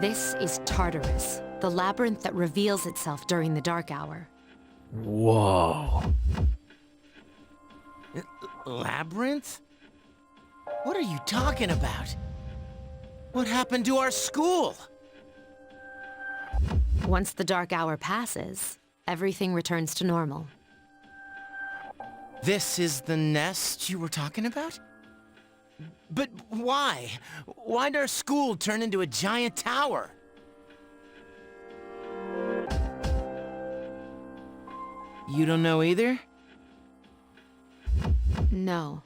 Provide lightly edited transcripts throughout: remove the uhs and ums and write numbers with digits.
This is Tartarus, the labyrinth that reveals itself during the dark hour. Whoa. Labyrinth? What are you talking about? What happened to our school? Once the dark hour passes, everything returns to normal. This is the nest you were talking about? But why? Why'd our school turn into a giant tower? You don't know either? No.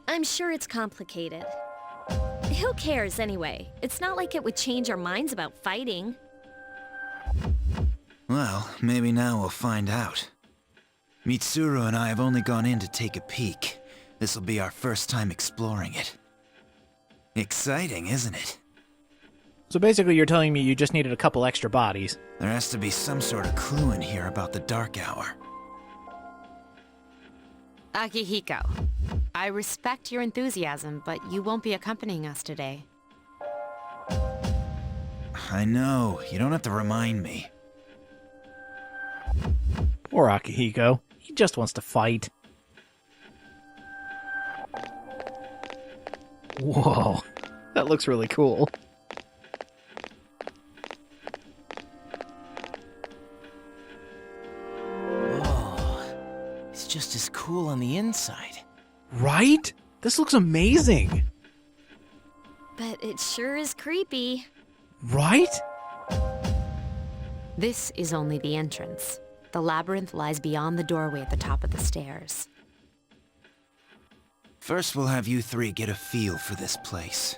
I'm sure it's complicated. Who cares anyway? It's not like it would change our minds about fighting. Well, maybe now we'll find out. Mitsuru and I have only gone in to take a peek. This'll be our first time exploring it. Exciting, isn't it? So basically you're telling me you just needed a couple extra bodies. There has to be some sort of clue in here about the dark hour. Akihiko, I respect your enthusiasm, but you won't be accompanying us today. I know, you don't have to remind me. Poor Akihiko. He just wants to fight. Whoa. That looks really cool. Whoa. It's just as cool on the inside. Right? This looks amazing. But it sure is creepy. Right? This is only the entrance. The labyrinth lies beyond the doorway at the top of the stairs. First we'll have you three get a feel for this place.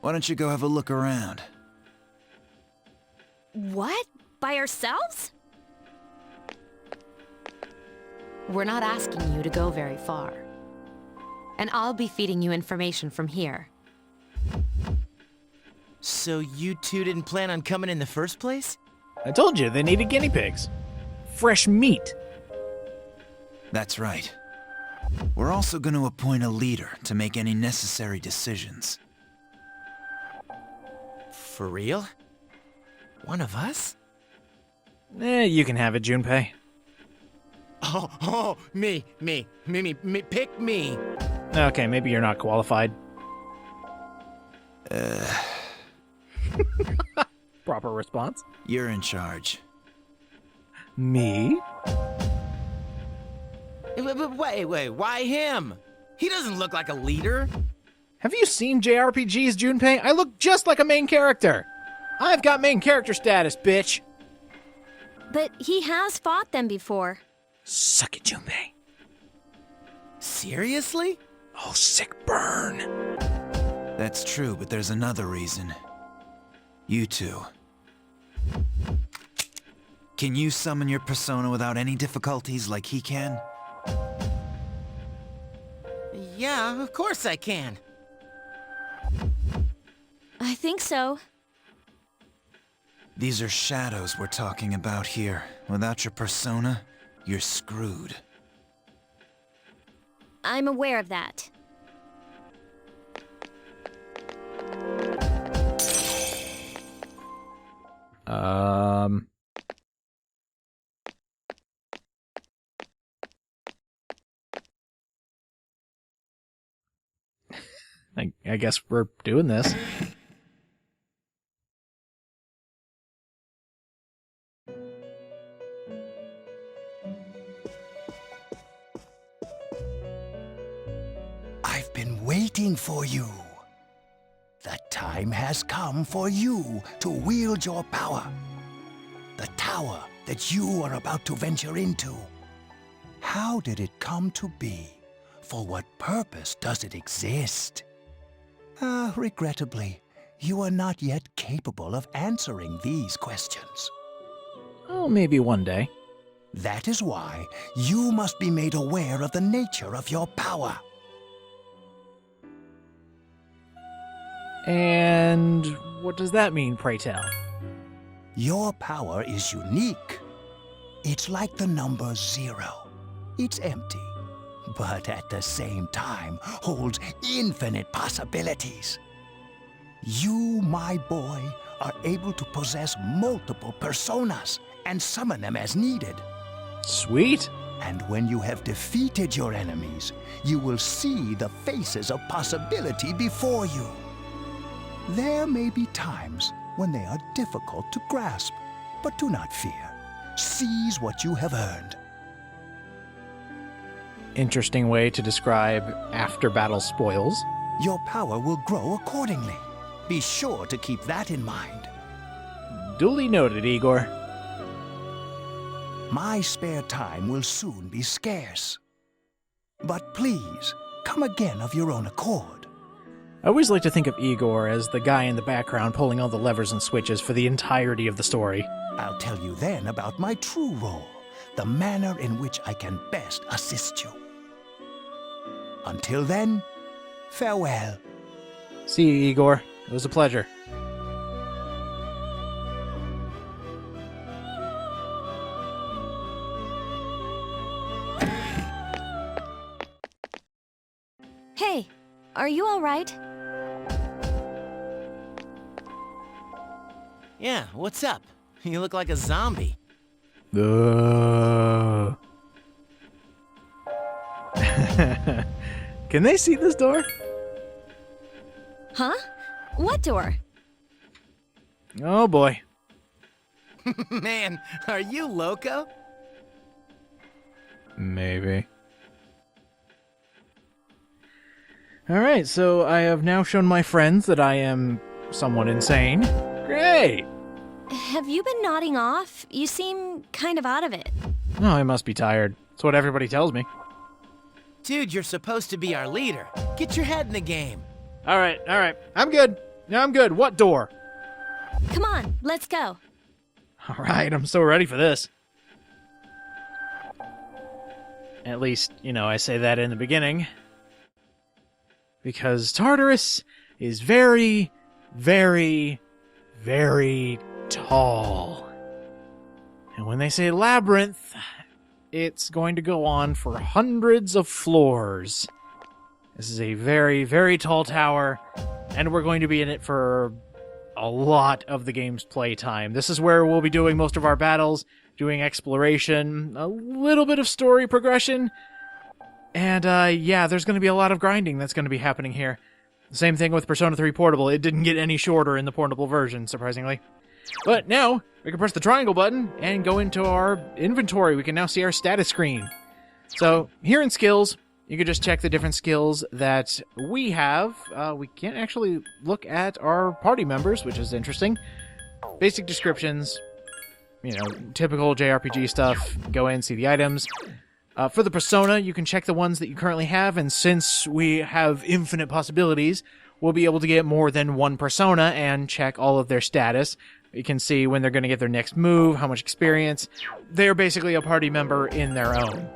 Why don't you go have a look around? What? By ourselves? We're not asking you to go very far. And I'll be feeding you information from here. So you two didn't plan on coming in the first place? I told you, they needed guinea pigs. Fresh meat. That's right. We're also going to appoint a leader to make any necessary decisions. For real? One of us? You can have it, Junpei. Oh, me, pick me. Okay, maybe you're not qualified. Proper response. You're in charge. Me? But wait, why him? He doesn't look like a leader. Have you seen JRPGs, Junpei? I look just like a main character. I've got main character status, bitch. But he has fought them before. Suck it, Junpei. Seriously? Oh, sick burn. That's true, but there's another reason. You two. Can you summon your persona without any difficulties like he can? Yeah, of course I can. I think so. These are shadows we're talking about here. Without your persona, you're screwed. I'm aware of that. I guess we're doing this. I've been waiting for you. The time has come for you to wield your power. The tower that you are about to venture into. How did it come to be? For what purpose does it exist? Regrettably, you are not yet capable of answering these questions. Oh, maybe one day. That is why you must be made aware of the nature of your power. And what does that mean, pray tell? Your power is unique. It's like the number 0. It's empty, but at the same time holds infinite possibilities. You, my boy, are able to possess multiple personas and summon them as needed. Sweet. And when you have defeated your enemies, you will see the faces of possibility before you. There may be times when they are difficult to grasp, but do not fear. Seize what you have earned. Interesting way to describe after-battle spoils. Your power will grow accordingly. Be sure to keep that in mind. Duly noted, Igor. My spare time will soon be scarce. But please, come again of your own accord. I always like to think of Igor as the guy in the background pulling all the levers and switches for the entirety of the story. I'll tell you then about my true role, the manner in which I can best assist you. Until then, farewell. See you, Igor. It was a pleasure. Hey, are you all right? Yeah, what's up? You look like a zombie. Can they see this door? Huh? What door? Oh boy. Man, are you loco? Maybe. Alright, so I have now shown my friends that I am somewhat insane. Great! Have you been nodding off? You seem kind of out of it. Oh, I must be tired. That's what everybody tells me. Dude, you're supposed to be our leader. Get your head in the game. Alright. I'm good. No, I'm good. What door? Come on, let's go. Alright, I'm so ready for this. At least, I say that in the beginning. Because Tartarus is very, very, very tall. And when they say labyrinth, it's going to go on for hundreds of floors. This is a very, very tall tower, and we're going to be in it for a lot of the game's playtime. This is where we'll be doing most of our battles, doing exploration, a little bit of story progression, and yeah, there's going to be a lot of grinding that's going to be happening here. Same thing with Persona 3 Portable. It didn't get any shorter in the portable version, surprisingly. But now, we can press the triangle button and go into our inventory. We can now see our status screen. So, here in skills, you can just check the different skills that we have. We can't actually look at our party members, which is interesting. Basic descriptions, typical JRPG stuff. Go in, see the items. For the persona, you can check the ones that you currently have, and since we have infinite possibilities, we'll be able to get more than one persona and check all of their status. You can see when they're going to get their next move, how much experience. They're basically a party member in their own.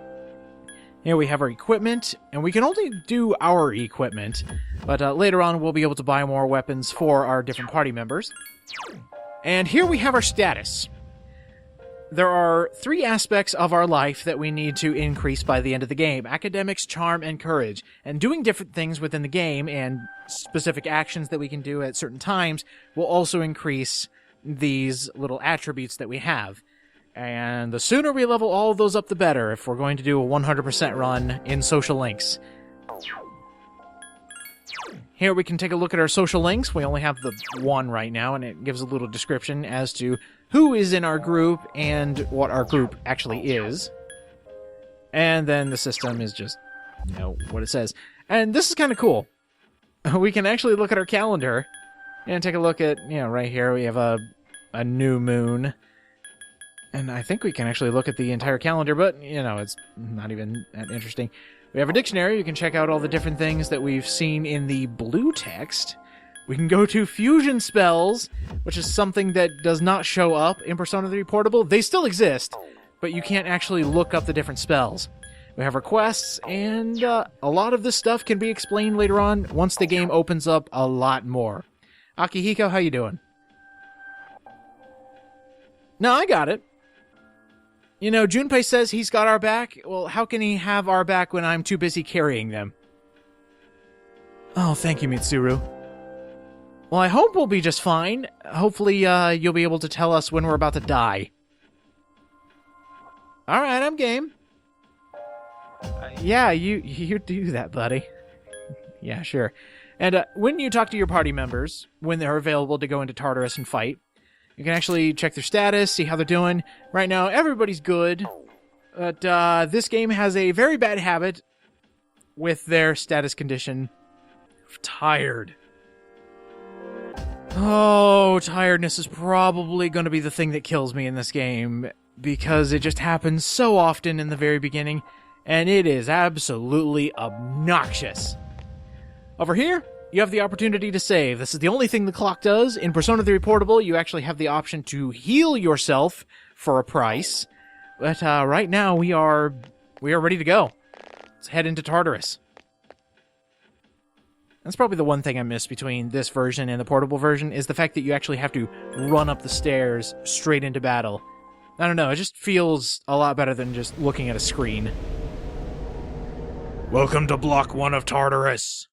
Here we have our equipment, and we can only do our equipment, but later on we'll be able to buy more weapons for our different party members. And here we have our status. There are 3 aspects of our life that we need to increase by the end of the game: academics, charm, and courage. And doing different things within the game and specific actions that we can do at certain times will also increase these little attributes that we have. And the sooner we level all of those up, the better, if we're going to do a 100% run in social links. Here we can take a look at our social links. We only have the one right now, and it gives a little description as to who is in our group and what our group actually is. And then the system is just, what it says. And this is kind of cool. We can actually look at our calendar and take a look at, right here we have a new moon. And I think we can actually look at the entire calendar, but, it's not even that interesting. We have a dictionary. You can check out all the different things that we've seen in the blue text. We can go to fusion spells, which is something that does not show up in Persona 3 Portable. They still exist, but you can't actually look up the different spells. We have requests, and a lot of this stuff can be explained later on once the game opens up a lot more. Akihiko, how you doing? No, I got it. Junpei says he's got our back. Well, how can he have our back when I'm too busy carrying them? Oh, thank you, Mitsuru. Well, I hope we'll be just fine. Hopefully, you'll be able to tell us when we're about to die. Alright, I'm game. Yeah, you do that, buddy. Yeah, sure. And when you talk to your party members, when they're available to go into Tartarus and fight, you can actually check their status, see how they're doing. Right now, everybody's good. But this game has a very bad habit with their status condition of tired. Oh, tiredness is probably going to be the thing that kills me in this game, because it just happens so often in the very beginning, and it is absolutely obnoxious. Over here, you have the opportunity to save. This is the only thing the clock does. In Persona 3 Portable, you actually have the option to heal yourself for a price. But right now, we are ready to go. Let's head into Tartarus. That's probably the one thing I miss between this version and the portable version, is the fact that you actually have to run up the stairs straight into battle. I don't know, it just feels a lot better than just looking at a screen. Welcome to Block 1 of Tartarus.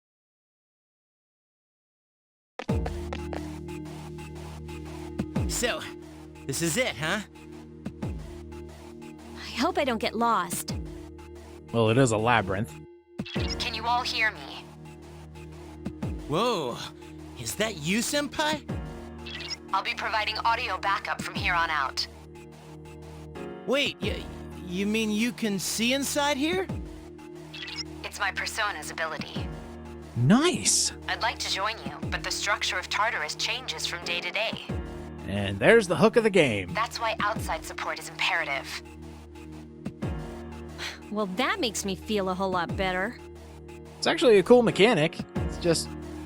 So, this is it, huh? I hope I don't get lost. Well, it is a labyrinth. Can you all hear me? Whoa, is that you, Senpai? I'll be providing audio backup from here on out. Wait, you mean you can see inside here? It's my Persona's ability. Nice! I'd like to join you, but the structure of Tartarus changes from day to day. And there's the hook of the game. That's why outside support is imperative. Well, that makes me feel a whole lot better. It's actually a cool mechanic.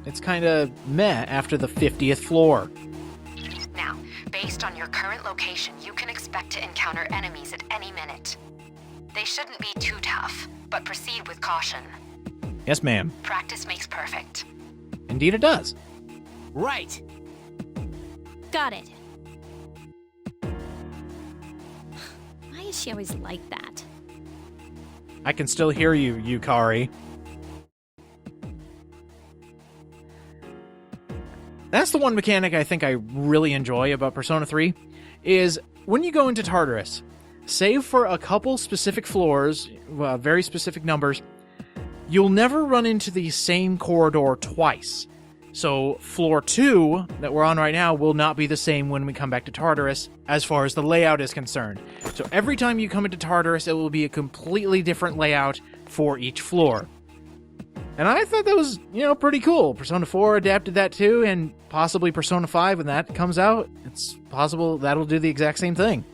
It's kind of meh after the 50th floor. Now, based on your current location, you can expect to encounter enemies at any minute. They shouldn't be too tough, but proceed with caution. Yes, ma'am. Practice makes perfect. Indeed it does. Right. Got it. Why is she always like that? I can still hear you, Yukari. That's the one mechanic I think I really enjoy about Persona 3, is when you go into Tartarus, save for a couple specific floors, very specific numbers, you'll never run into the same corridor twice. So floor 2, that we're on right now, will not be the same when we come back to Tartarus, as far as the layout is concerned. So every time you come into Tartarus, it will be a completely different layout for each floor. And I thought that was, pretty cool. Persona 4 adapted that too, and possibly Persona 5 when that comes out, it's possible that'll do the exact same thing.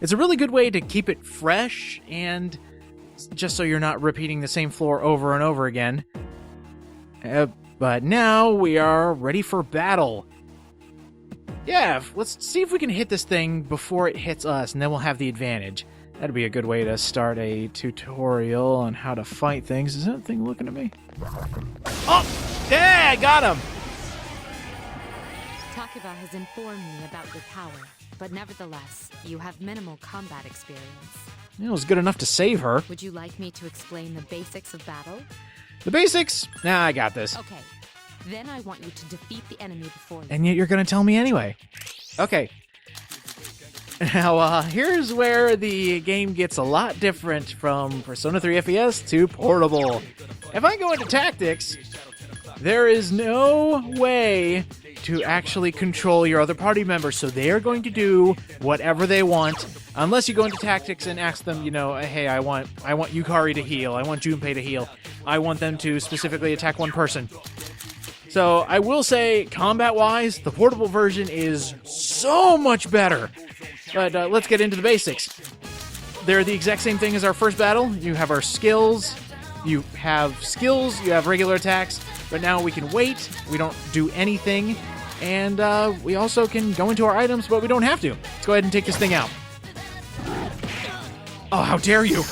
It's a really good way to keep it fresh, and just so you're not repeating the same floor over and over again. But now we are ready for battle. Yeah, let's see if we can hit this thing before it hits us, and then we'll have the advantage. That'd be a good way to start a tutorial on how to fight things. Is that thing looking at me? Oh! Yeah, I got him! Takeba has informed me about your power, but nevertheless, you have minimal combat experience. It was good enough to save her. Would you like me to explain the basics of battle? The basics? Nah, I got this. Okay. Then I want you to defeat the enemy before you. And yet you're gonna tell me anyway. Okay. Now, here's where the game gets a lot different from Persona 3 FES to Portable. If I go into Tactics, there is no way to actually control your other party members, so they are going to do whatever they want, unless you go into Tactics and ask them, hey, I want Yukari to heal, I want Junpei to heal, I want them to specifically attack one person. So, I will say, combat-wise, the Portable version is so much better. But let's get into the basics. They're the exact same thing as our first battle. You have our skills. You have regular attacks. But now we can wait. We don't do anything. And we also can go into our items, but we don't have to. Let's go ahead and take this thing out. Oh, how dare you!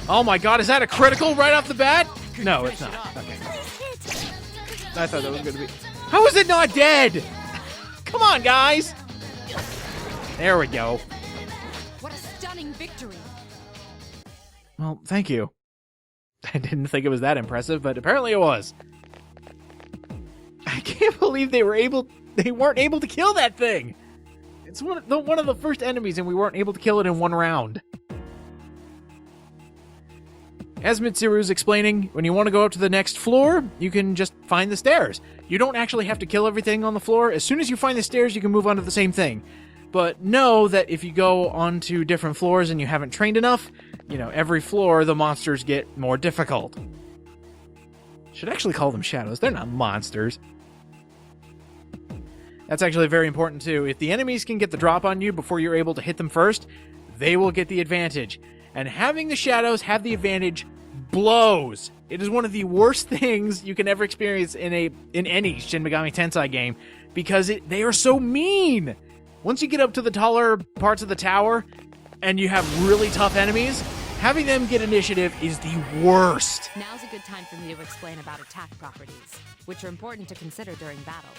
Oh my god, is that a critical right off the bat? No, it's not. Okay. I thought that was going to be... How is it not dead? Come on, guys! There we go. What a stunning victory! Well, thank you. I didn't think it was that impressive, but apparently it was. I can't believe they weren't able to kill that thing. It's one of the first enemies, and we weren't able to kill it in one round. As Mitsuru's explaining, when you want to go up to the next floor, you can just find the stairs. You don't actually have to kill everything on the floor. As soon as you find the stairs, you can move on to the same thing. But know that if you go onto different floors and you haven't trained enough, every floor the monsters get more difficult. Should actually call them shadows. They're not monsters. That's actually very important too. If the enemies can get the drop on you before you're able to hit them first, they will get the advantage. And having the shadows have the advantage blows. It is one of the worst things you can ever experience in any Shin Megami Tensei game, because they are so mean. Once you get up to the taller parts of the tower and you have really tough enemies, having them get initiative is the worst. Now's a good time for me to explain about attack properties, which are important to consider during battle.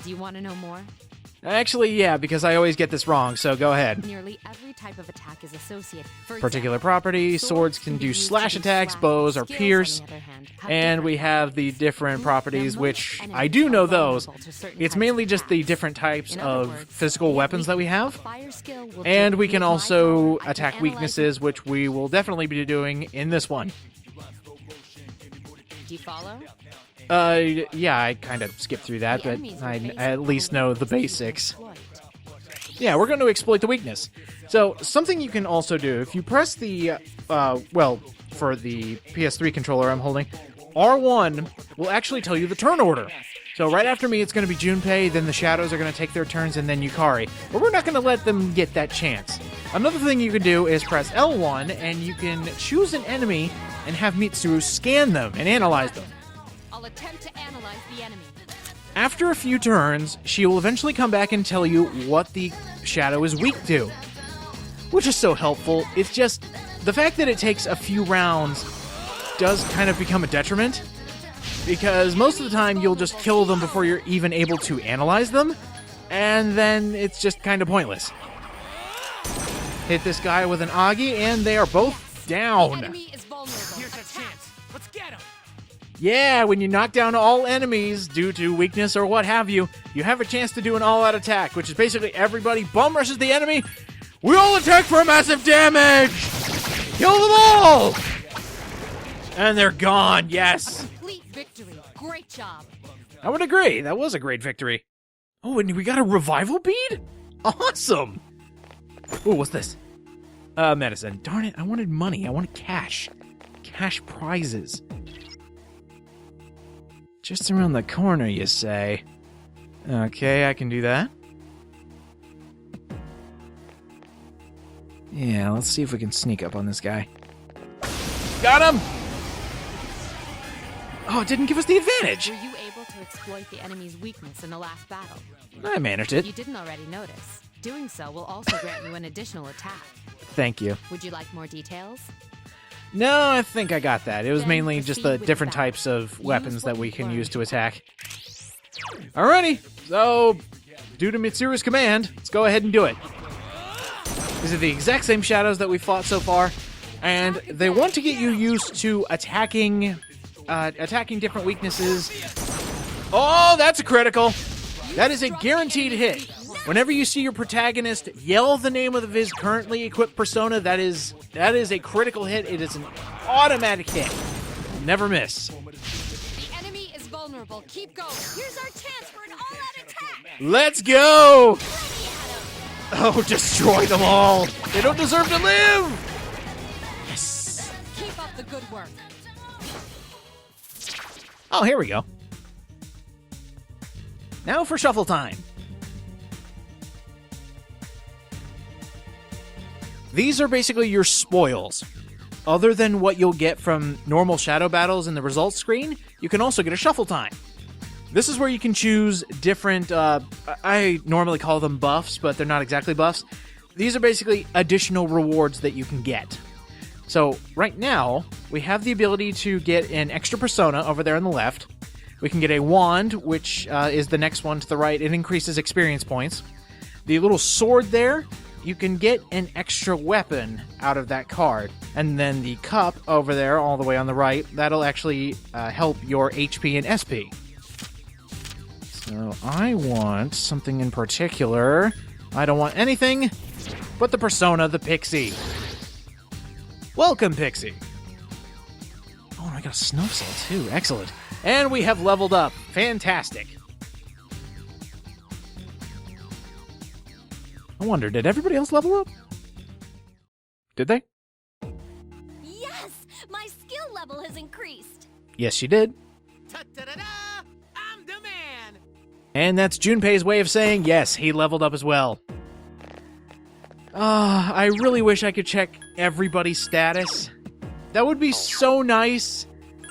Do you want to know more? Actually, yeah, because I always get this wrong, so go ahead. Nearly every type of attack is associated. For Particular example, property, swords can do slash attacks, bows are Skills, pierce, on the other hand, have and different we have the different Now, properties, most which enemies I do are know those. vulnerable to certain It's types mainly of just the attacks. different types In other of words, physical weapons that we have. fire skill will And do we it. can With my also power, I can attack analyze weaknesses, it. which we will definitely be doing in this one. Do you follow? Yeah, I kind of skipped through that, The but enemies will I face at least know the vulnerabilities to basics. exploit. Yeah, we're going to exploit the weakness. So, something you can also do, if you press the, for the PS3 controller I'm holding, R1 will actually tell you the turn order. So right after me, it's going to be Junpei, then the Shadows are going to take their turns, and then Yukari. But we're not going to let them get that chance. Another thing you can do is press L1, and you can choose an enemy and have Mitsuru scan them and analyze them. I'll attempt to analyze the enemy. After a few turns, she will eventually come back and tell you what the shadow is weak to, which is so helpful. It's just the fact that it takes a few rounds does kind of become a detriment, because most of the time you'll just kill them before you're even able to analyze them, and then it's just kind of pointless. Hit this guy with an Agi, and they are both The down. enemy is vulnerable. Here's our chance. Let's get him. Yeah, when you knock down all enemies due to weakness or what have you, you have a chance to do an all-out attack, which is basically everybody bum rushes the enemy. We all attack for massive damage! Kill them all! And they're gone, yes. Complete victory. Great job. I would agree. That was a great victory. Oh, and we got a revival bead? Awesome! Oh, what's this? Medicine. Darn it, I wanted money. I wanted cash. Cash prizes. Just around the corner, you say? Okay, I can do that. Yeah, let's see if we can sneak up on this guy. Got him! Oh, it didn't give us the advantage! Were you able to exploit the enemy's weakness in the last battle? I managed If it. you didn't already notice, doing so will also grant you an additional attack. Thank you. Would you like more details? No, I think I got that. It was Then mainly just the proceed with different the battle. types of Use weapons what that we you've can learned. use to attack. Alrighty, so due to Mitsuru's command, let's go ahead and do it. These are the exact same shadows that we fought so far, and they want to get you used to attacking different weaknesses. Oh, that's a critical. That is a guaranteed hit. Whenever you see your protagonist yell the name of his currently equipped persona, that is a critical hit. It is an automatic hit. Never miss. The enemy is vulnerable. Keep going. Here's our chance for an all-out attack. Let's go! Oh, destroy them all! They don't deserve to live! Yes! Keep up the good work. Oh, here we go. Now for shuffle time. These are basically your spoils. Other than what you'll get from normal shadow battles in the results screen, you can also get a shuffle time. This is where you can choose different, I normally call them buffs, but they're not exactly buffs. These are basically additional rewards that you can get. So right now, we have the ability to get an extra persona over there on the left. We can get a wand, which is the next one to the right. It increases experience points. The little sword there, you can get an extra weapon out of that card. And then the cup over there, all the way on the right, that'll actually help your HP and SP. So I want something in particular. I don't want anything but the persona, the Pixie. Welcome, Pixie. Oh, I got a snow cell too. Excellent. And we have leveled up. Fantastic. I wonder, did everybody else level up? Did they? Yes! My skill level has increased. Yes, she did. Ta-da-da-da! I'm the man! And that's Junpei's way of saying, yes, he leveled up as well. I really wish I could check everybody's status. That would be so nice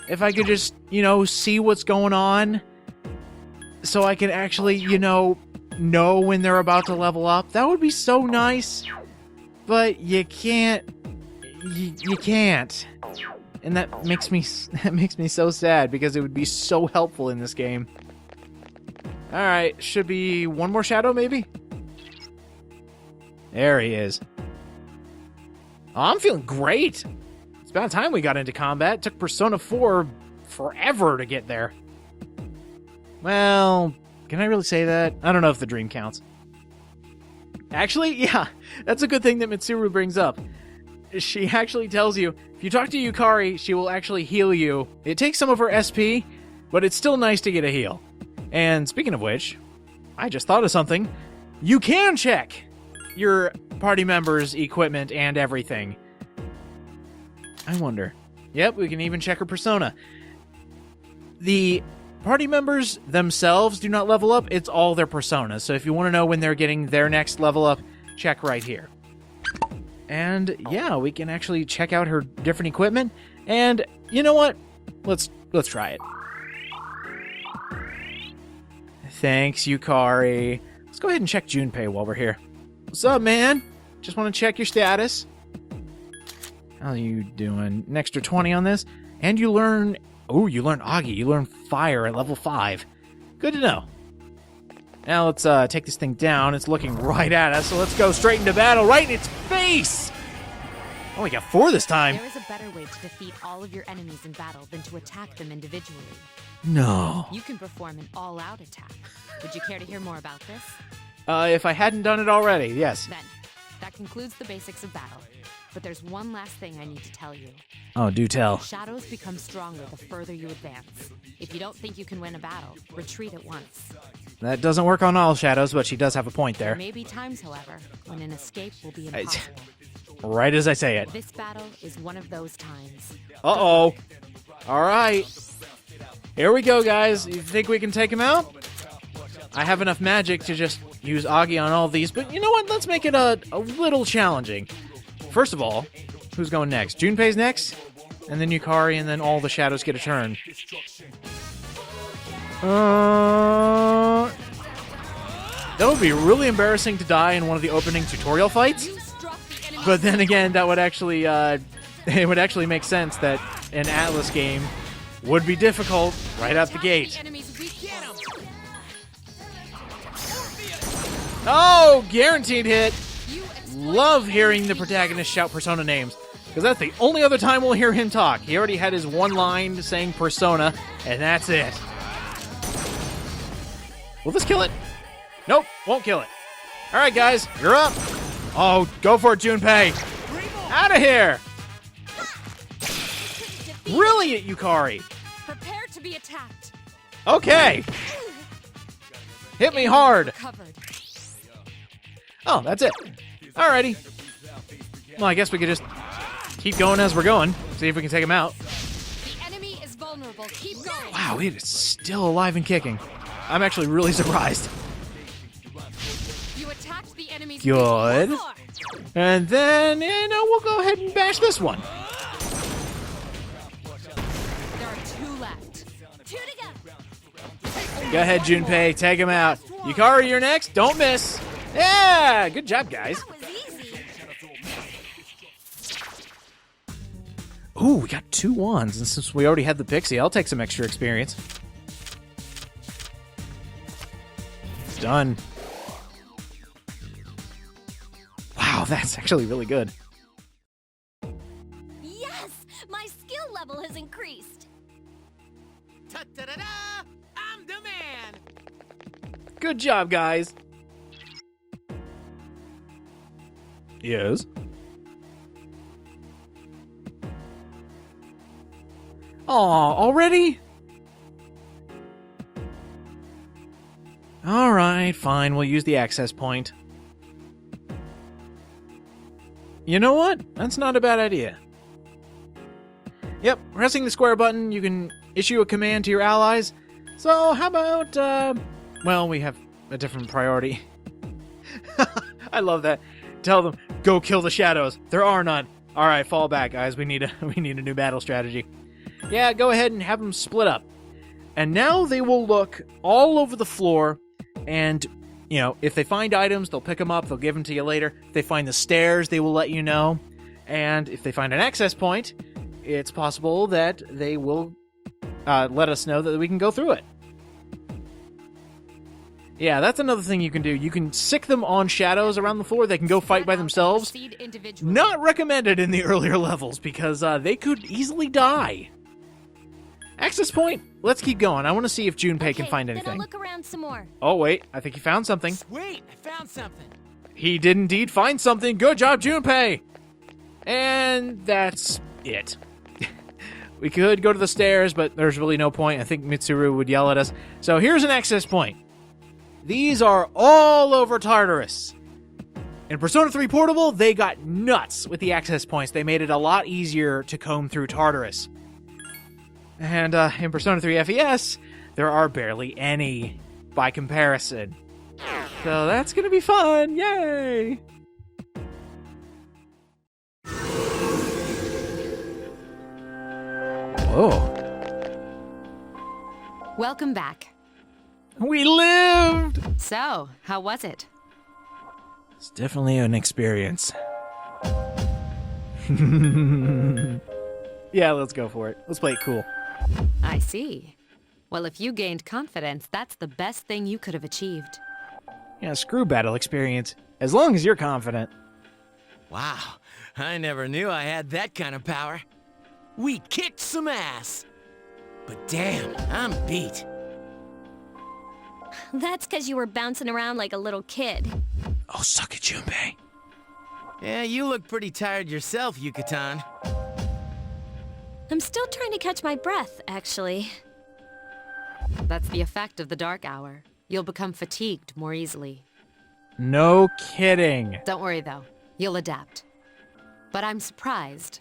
if I could just, see what's going on. So I can actually, know when they're about to level up. That would be so nice. But you can't. You can't. And that makes me so sad because it would be so helpful in this game. Alright, should be one more shadow maybe? There he is. Oh, I'm feeling great. It's about time we got into combat. It took Persona 4 forever to get there. Well, can I really say that? I don't know if the dream counts. Actually, yeah, that's a good thing that Mitsuru brings up. She actually tells you, if you talk to Yukari, she will actually heal you. It takes some of her SP, but it's still nice to get a heal. And speaking of which, I just thought of something. You can check your party members' equipment and everything. I wonder. Yep, we can even check her persona. The party members themselves do not level up. It's all their personas. So if you want to know when they're getting their next level up, check right here. And yeah, we can actually check out her different equipment. And you know what? Let's try it. Thanks, Yukari. Let's go ahead and check Junpei while we're here. What's up, man? Just want to check your status. How are you doing? An extra 20 on this. And you learn... Oh, you learn Agi. You learn Fire at level 5. Good to know. Now let's take this thing down. It's looking right at us, so let's go straight into battle. Right in its face! Oh, we got 4 this time. There is a better way to defeat all of your enemies in battle than to attack them individually. No. You can perform an all-out attack. Would you care to hear more about this? If I hadn't done it already, yes. Then, that concludes the basics of battle. But there's one last thing I need to tell you. Oh, do tell. Shadows become stronger the further you advance. If you don't think you can win a battle, retreat at once. That doesn't work on all shadows, but she does have a point there. There may be times, however, when an escape will be impossible. Right as I say it. This battle is one of those times. Uh-oh. All right. Here we go, guys. You think we can take him out? I have enough magic to just use Agi on all these, but you know what? Let's make it a little challenging. First of all, who's going next? Junpei's next, and then Yukari, and then all the shadows get a turn. That would be really embarrassing to die in one of the opening tutorial fights. But then again, that would actually, it would actually make sense that an Atlas game would be difficult right out the gate. Oh, guaranteed hit. Love hearing the protagonist shout persona names, because that's the only other time we'll hear him talk. He already had his one line saying persona, and that's it. Will this kill it? Nope, won't kill it. All right, guys, you're up. Oh, go for it, Junpei. Out of here. Brilliant, Yukari. Prepare to be attacked. Okay. Hit me hard. Covered. Oh, that's it. Alrighty. Well, I guess we could just keep going as we're going. See if we can take him out. The enemy is vulnerable. Keep going. Wow, it is still alive and kicking. I'm actually really surprised. You attacked the enemy's Good. weak core. And then, we'll go ahead and bash this one. There are 2 left. 2 to go. Go ahead, Junpei. Take him out. Yukari, you're next. Don't miss. Yeah, good job, guys. That was easy. Ooh, we got 2 wands, and since we already had the Pixie, I'll take some extra experience. Done. Wow, that's actually really good. Yes! My skill level has increased. Ta-da-da-da! I'm the man! Good job, guys. Yes. Aw, already? Alright, fine, we'll use the access point. You know what? That's not a bad idea. Yep, pressing the square button, you can issue a command to your allies. So, how about, well, we have a different priority. I love that. Tell them, go kill the shadows. There are none. Alright, fall back, guys. We need a new battle strategy. Yeah, go ahead and have them split up. And now they will look all over the floor, and, you know, if they find items, they'll pick them up, they'll give them to you later. If they find the stairs, they will let you know. And if they find an access point, it's possible that they will let us know that we can go through it. Yeah, that's another thing you can do. You can sick them on shadows around the floor. They can go fight by themselves. Not recommended in the earlier levels, because they could easily die. Access point. Let's keep going. I want to see if Junpei can find anything. Then I'll look around some more. Oh, wait. I think he found something. Wait, I found something. He did indeed find something. Good job, Junpei! And that's it. We could go to the stairs, but there's really no point. I think Mitsuru would yell at us. So here's an access point. These are all over Tartarus. In Persona 3 Portable, they got nuts with the access points. They made it a lot easier to comb through Tartarus. And in Persona 3 FES, there are barely any by comparison. So that's going to be fun. Yay! Whoa. Welcome back. We lived! So, how was it? It's definitely an experience. Yeah, let's go for it. Let's play it cool. I see. Well, if you gained confidence, that's the best thing you could have achieved. Yeah, screw battle experience. As long as you're confident. Wow, I never knew I had that kind of power. We kicked some ass. But damn, I'm beat. That's because you were bouncing around like a little kid. Oh, suck it, Junpei. Yeah, you look pretty tired yourself, Yucatan. I'm still trying to catch my breath, actually. That's the effect of the dark hour. You'll become fatigued more easily. No kidding. Don't worry, though. You'll adapt. But I'm surprised.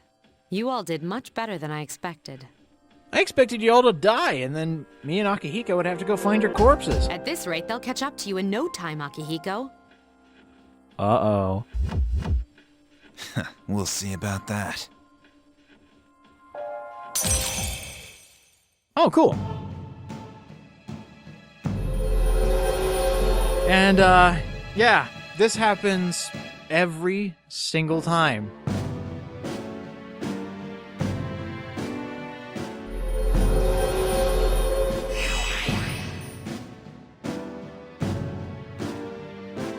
You all did much better than I expected. I expected you all to die, and then me and Akihiko would have to go find your corpses. At this rate, they'll catch up to you in no time, Akihiko. Uh-oh. We'll see about that. Oh, cool. And, yeah, this happens every single time.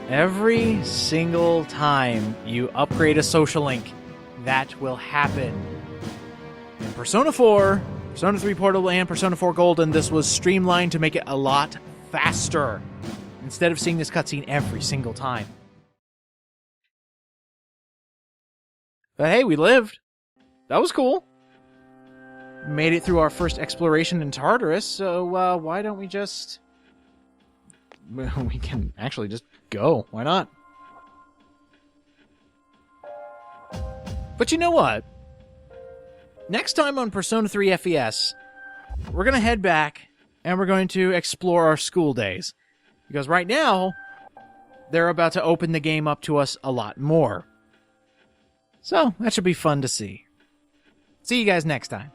Every single time you upgrade a social link, that will happen. In Persona 4, Persona 3 Portable, and Persona 4 Golden, this was streamlined to make it a lot faster, instead of seeing this cutscene every single time. But hey, we lived. That was cool. Made it through our first exploration in Tartarus, so why don't we just... We can actually just go. Why not? But you know what? Next time on Persona 3 FES, we're going to head back and we're going to explore our school days. Because right now, they're about to open the game up to us a lot more. So, that should be fun to see. See you guys next time.